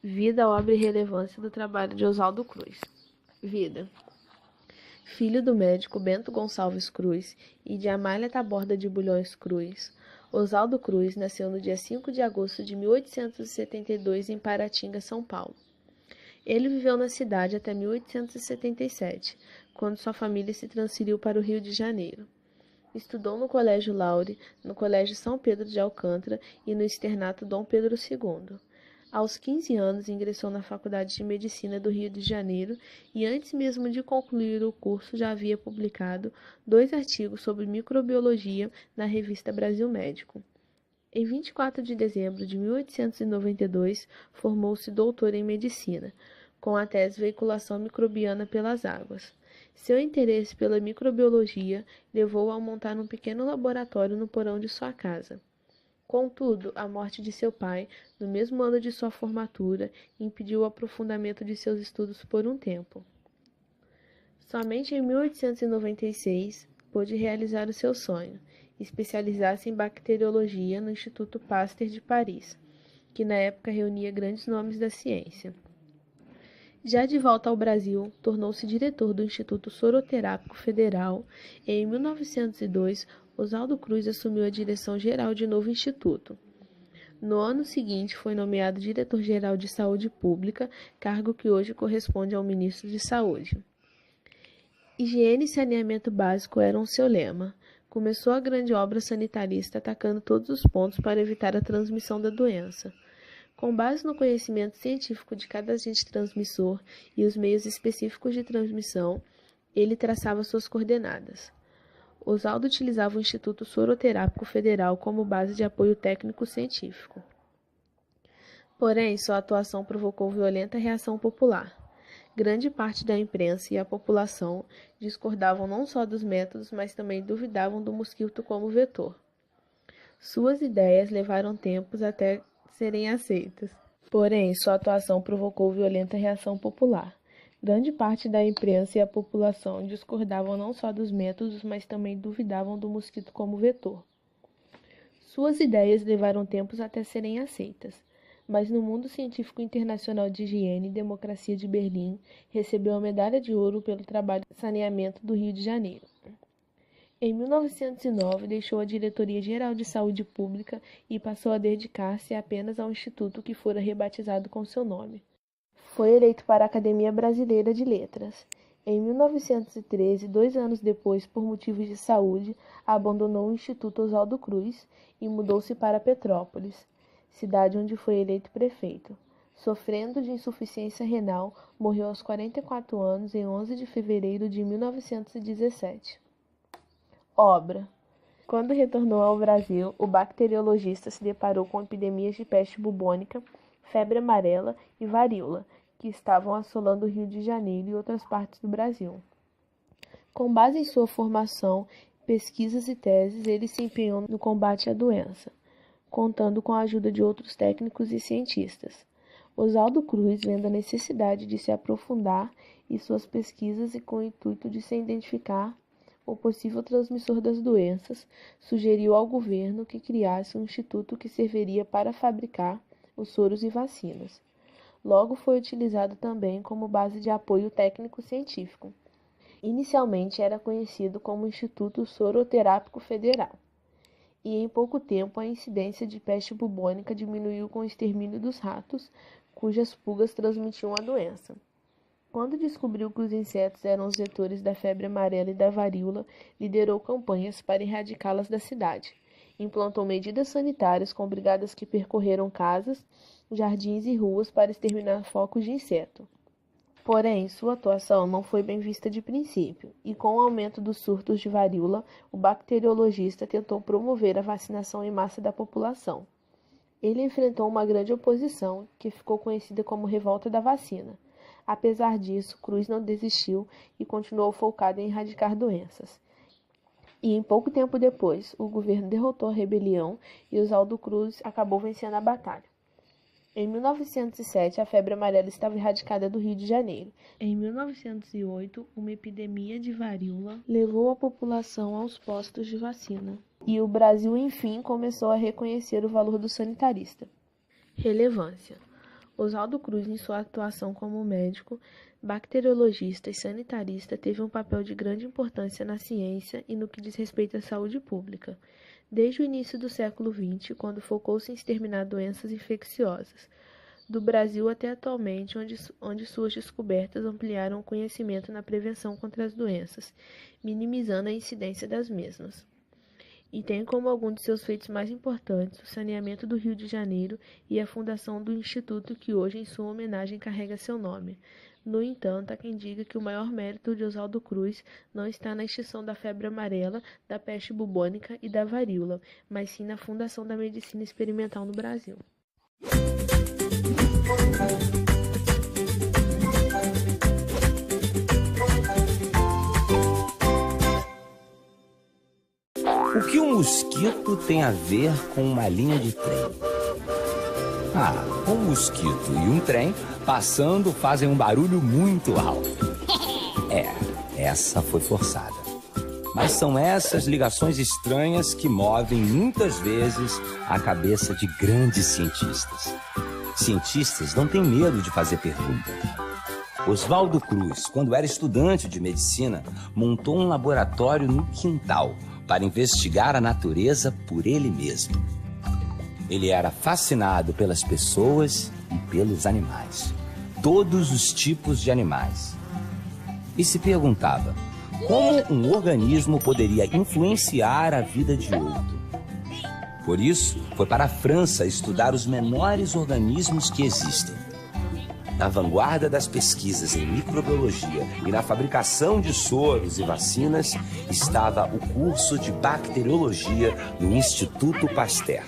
Vida, obra e relevância do trabalho de Oswaldo Cruz. Vida. Filho do médico Bento Gonçalves Cruz e de Amália Taborda de Bulhões Cruz, Oswaldo Cruz nasceu no dia 5 de agosto de 1872 em Paratinga, São Paulo. Ele viveu na cidade até 1877, quando sua família se transferiu para o Rio de Janeiro. Estudou no Colégio Laure, no Colégio São Pedro de Alcântara e no Externato Dom Pedro II. Aos 15 anos, ingressou na Faculdade de Medicina do Rio de Janeiro e, antes mesmo de concluir o curso, já havia publicado 2 artigos sobre microbiologia na revista Brasil Médico. Em 24 de dezembro de 1892, formou-se doutor em medicina, com a tese Veiculação microbiana pelas águas. Seu interesse pela microbiologia levou-o a montar um pequeno laboratório no porão de sua casa. Contudo, a morte de seu pai, no mesmo ano de sua formatura, impediu o aprofundamento de seus estudos por um tempo. Somente em 1896 pôde realizar o seu sonho, especializar-se em bacteriologia no Instituto Pasteur de Paris, que na época reunia grandes nomes da ciência. Já de volta ao Brasil, tornou-se diretor do Instituto Soroterápico Federal e, em 1902, Oswaldo Cruz assumiu a direção geral de novo instituto. No ano seguinte, foi nomeado diretor-geral de Saúde Pública, cargo que hoje corresponde ao ministro de Saúde. Higiene e saneamento básico eram seu lema. Começou a grande obra sanitarista atacando todos os pontos para evitar a transmissão da doença. Com base no conhecimento científico de cada agente transmissor e os meios específicos de transmissão, ele traçava suas coordenadas. Oswaldo utilizava o Instituto Soroterápico Federal como base de apoio técnico-científico. Porém, sua atuação provocou violenta reação popular. Grande parte da imprensa e a população discordavam não só dos métodos, mas também duvidavam do mosquito como vetor. Suas ideias levaram tempos até serem aceitas. Porém, sua atuação provocou violenta reação popular. Grande parte da imprensa e a população discordavam não só dos métodos, mas também duvidavam do mosquito como vetor. Suas ideias levaram tempos até serem aceitas, mas no mundo científico internacional de higiene e democracia de Berlim, recebeu a medalha de ouro pelo trabalho de saneamento do Rio de Janeiro. Em 1909, deixou a Diretoria Geral de Saúde Pública e passou a dedicar-se apenas ao instituto que fora rebatizado com seu nome. Foi eleito para a Academia Brasileira de Letras. Em 1913, 2 anos depois, por motivos de saúde, abandonou o Instituto Oswaldo Cruz e mudou-se para Petrópolis, cidade onde foi eleito prefeito. Sofrendo de insuficiência renal, morreu aos 44 anos em 11 de fevereiro de 1917. Obra. Quando retornou ao Brasil, o bacteriologista se deparou com epidemias de peste bubônica, febre amarela e varíola, que estavam assolando o Rio de Janeiro e outras partes do Brasil. Com base em sua formação, pesquisas e teses, ele se empenhou no combate à doença, contando com a ajuda de outros técnicos e cientistas. Oswaldo Cruz, vendo a necessidade de se aprofundar em suas pesquisas e com o intuito de se identificar o possível transmissor das doenças, sugeriu ao governo que criasse um instituto que serviria para fabricar os soros e vacinas. Logo foi utilizado também como base de apoio técnico-científico. Inicialmente era conhecido como Instituto Soroterápico Federal, e em pouco tempo a incidência de peste bubônica diminuiu com o extermínio dos ratos, cujas pulgas transmitiam a doença. Quando descobriu que os insetos eram os vetores da febre amarela e da varíola, liderou campanhas para erradicá-las da cidade. Implantou medidas sanitárias com brigadas que percorreram casas, jardins e ruas para exterminar focos de inseto. Porém, sua atuação não foi bem vista de princípio, e com o aumento dos surtos de varíola, o bacteriologista tentou promover a vacinação em massa da população. Ele enfrentou uma grande oposição, que ficou conhecida como Revolta da Vacina. Apesar disso, Cruz não desistiu e continuou focado em erradicar doenças. E em pouco tempo depois, o governo derrotou a rebelião e Oswaldo Cruz acabou vencendo a batalha. Em 1907, a febre amarela estava erradicada do Rio de Janeiro. Em 1908, uma epidemia de varíola levou a população aos postos de vacina. E o Brasil, enfim, começou a reconhecer o valor do sanitarista. Relevância. Oswaldo Cruz, em sua atuação como médico, bacteriologista e sanitarista, teve um papel de grande importância na ciência e no que diz respeito à saúde pública, desde o início do século XX, quando focou-se em exterminar doenças infecciosas, do Brasil até atualmente, onde suas descobertas ampliaram o conhecimento na prevenção contra as doenças, minimizando a incidência das mesmas. E tem como algum de seus feitos mais importantes o saneamento do Rio de Janeiro e a fundação do instituto que hoje, em sua homenagem, carrega seu nome. No entanto, há quem diga que o maior mérito de Oswaldo Cruz não está na extinção da febre amarela, da peste bubônica e da varíola, mas sim na fundação da medicina experimental no Brasil. O que um mosquito tem a ver com uma linha de trem? Um mosquito e um trem passando fazem um barulho muito alto. Essa foi forçada. Mas são essas ligações estranhas que movem muitas vezes a cabeça de grandes cientistas. Cientistas não têm medo de fazer perguntas. Oswaldo Cruz, quando era estudante de medicina, montou um laboratório no quintal para investigar a natureza por ele mesmo. Ele era fascinado pelas pessoas e pelos animais, todos os tipos de animais. E se perguntava, como um organismo poderia influenciar a vida de outro? Por isso, foi para a França estudar os menores organismos que existem. Na vanguarda das pesquisas em microbiologia e na fabricação de soros e vacinas estava o curso de bacteriologia no Instituto Pasteur.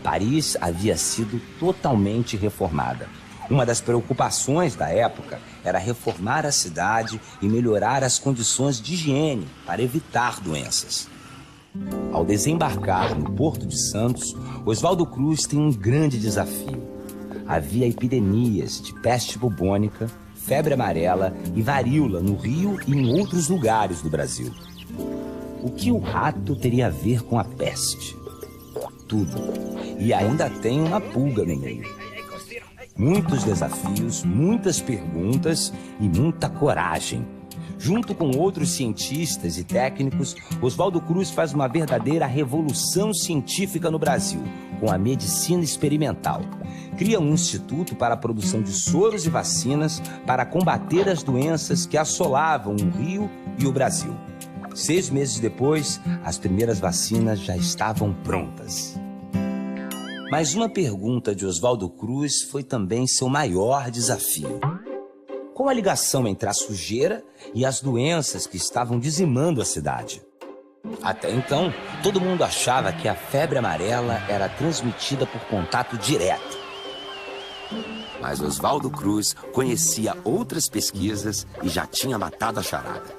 Paris havia sido totalmente reformada. Uma das preocupações da época era reformar a cidade e melhorar as condições de higiene para evitar doenças. Ao desembarcar no Porto de Santos, Oswaldo Cruz tem um grande desafio. Havia epidemias de peste bubônica, febre amarela e varíola no Rio e em outros lugares do Brasil. O que o rato teria a ver com a peste? Tudo. E ainda tem uma pulga no meio. Muitos desafios, muitas perguntas e muita coragem. Junto com outros cientistas e técnicos, Oswaldo Cruz faz uma verdadeira revolução científica no Brasil, com a medicina experimental. Cria um instituto para a produção de soros e vacinas para combater as doenças que assolavam o Rio e o Brasil. 6 meses depois, as primeiras vacinas já estavam prontas. Mas uma pergunta de Oswaldo Cruz foi também seu maior desafio. Qual a ligação entre a sujeira e as doenças que estavam dizimando a cidade? Até então, todo mundo achava que a febre amarela era transmitida por contato direto. Mas Oswaldo Cruz conhecia outras pesquisas e já tinha matado a charada.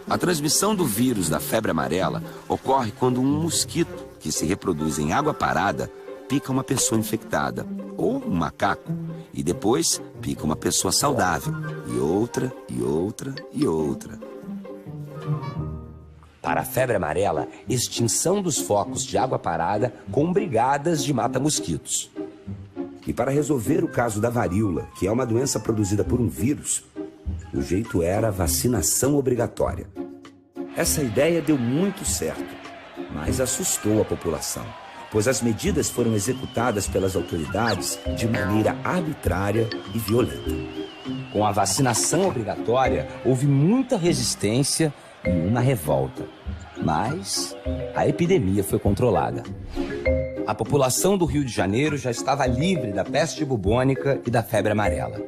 A transmissão do vírus da febre amarela ocorre quando um mosquito, que se reproduz em água parada, pica uma pessoa infectada, ou um macaco, e depois pica uma pessoa saudável, e outra, e outra, e outra. Para a febre amarela, extinção dos focos de água parada com brigadas de mata-mosquitos. E para resolver o caso da varíola, que é uma doença produzida por um vírus, o jeito era vacinação obrigatória. Essa ideia deu muito certo, mas assustou a população, pois as medidas foram executadas pelas autoridades de maneira arbitrária e violenta. Com a vacinação obrigatória, houve muita resistência e uma revolta. Mas a epidemia foi controlada. A população do Rio de Janeiro já estava livre da peste bubônica e da febre amarela.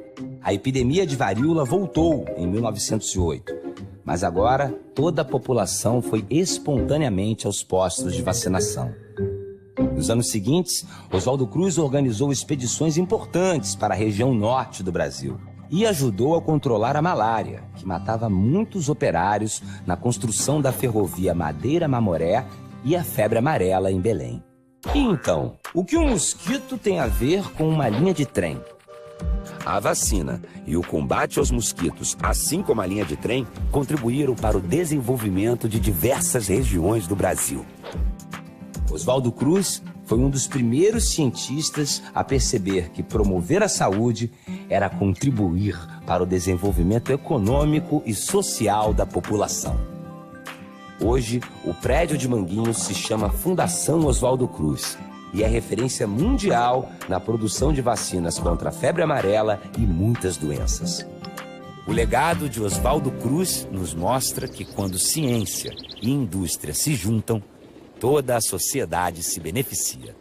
A epidemia de varíola voltou em 1908, mas agora toda a população foi espontaneamente aos postos de vacinação. Nos anos seguintes, Oswaldo Cruz organizou expedições importantes para a região norte do Brasil e ajudou a controlar a malária, que matava muitos operários na construção da ferrovia Madeira-Mamoré e a febre amarela em Belém. E então, o que um mosquito tem a ver com uma linha de trem? A vacina e o combate aos mosquitos, assim como a linha de trem, contribuíram para o desenvolvimento de diversas regiões do Brasil. Oswaldo Cruz foi um dos primeiros cientistas a perceber que promover a saúde era contribuir para o desenvolvimento econômico e social da população. Hoje, o prédio de Manguinhos se chama Fundação Oswaldo Cruz e é referência mundial na produção de vacinas contra a febre amarela e muitas doenças. O legado de Oswaldo Cruz nos mostra que quando ciência e indústria se juntam, toda a sociedade se beneficia.